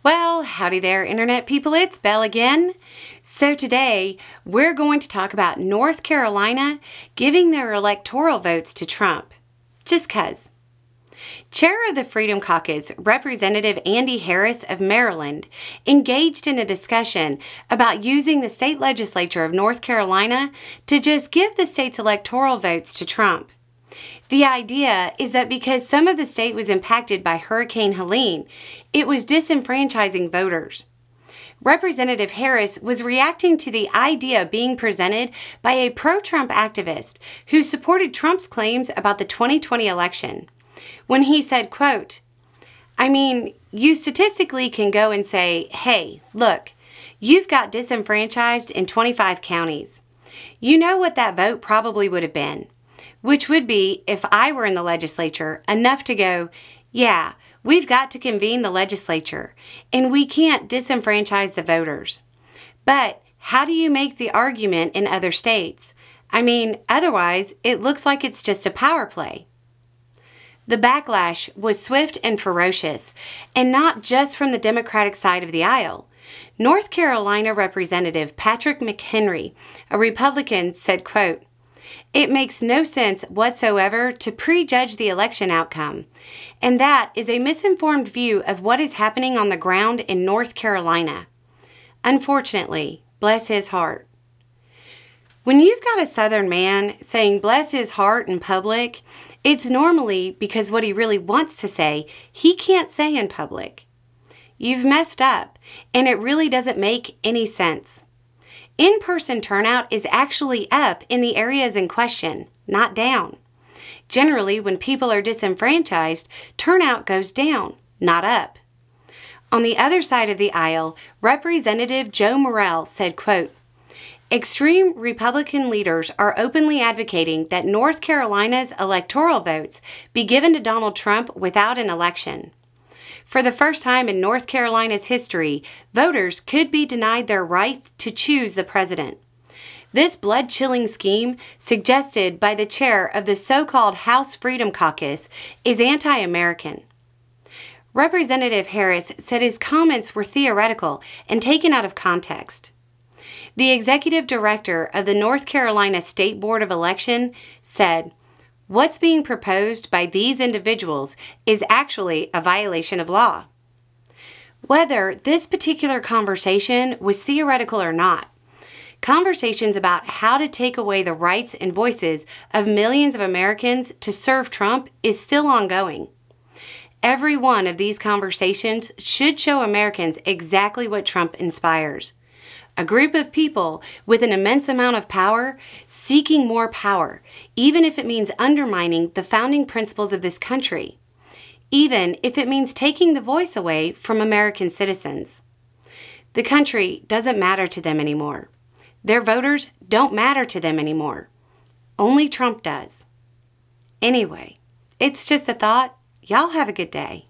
Well, howdy there, Internet people. It's Belle again. So today, we're going to talk about North Carolina giving their electoral votes to Trump. Just 'cause. Chair of the Freedom Caucus, Representative Andy Harris of Maryland, engaged in a discussion about using the state legislature of North Carolina to just give the state's electoral votes to Trump. The idea is that because some of the state was impacted by Hurricane Helene, it was disenfranchising voters. Representative Harris was reacting to the idea being presented by a pro-Trump activist who supported Trump's claims about the 2020 election, when he said, quote, you statistically can go and say, hey, look, you've got disenfranchised in 25 counties. You know what that vote probably would have been, which would be, if I were in the legislature, enough to go, yeah, we've got to convene the legislature, and we can't disenfranchise the voters. But how do you make the argument in other states? Otherwise, it looks like it's just a power play. The backlash was swift and ferocious, and not just from the Democratic side of the aisle. North Carolina Representative Patrick McHenry, a Republican, said, quote, "It makes no sense whatsoever to prejudge the election outcome, and that is a misinformed view of what is happening on the ground in North Carolina. Unfortunately, bless his heart." When you've got a Southern man saying bless his heart in public, it's normally because what he really wants to say, he can't say in public. You've messed up, and it really doesn't make any sense. In-person turnout is actually up in the areas in question, not down. Generally, when people are disenfranchised, turnout goes down, not up. On the other side of the aisle, Representative Joe Morrell said, quote, "Extreme Republican leaders are openly advocating that North Carolina's electoral votes be given to Donald Trump without an election. For the first time in North Carolina's history, voters could be denied their right to choose the president. This blood-chilling scheme, suggested by the chair of the so-called House Freedom Caucus, is anti-American." Representative Harris said his comments were theoretical and taken out of context. The executive director of the North Carolina State Board of Election said, "What's being proposed by these individuals is actually a violation of law." Whether this particular conversation was theoretical or not, conversations about how to take away the rights and voices of millions of Americans to serve Trump is still ongoing. Every one of these conversations should show Americans exactly what Trump inspires. A group of people with an immense amount of power seeking more power, even if it means undermining the founding principles of this country, even if it means taking the voice away from American citizens. The country doesn't matter to them anymore. Their voters don't matter to them anymore. Only Trump does. Anyway, it's just a thought. Y'all have a good day.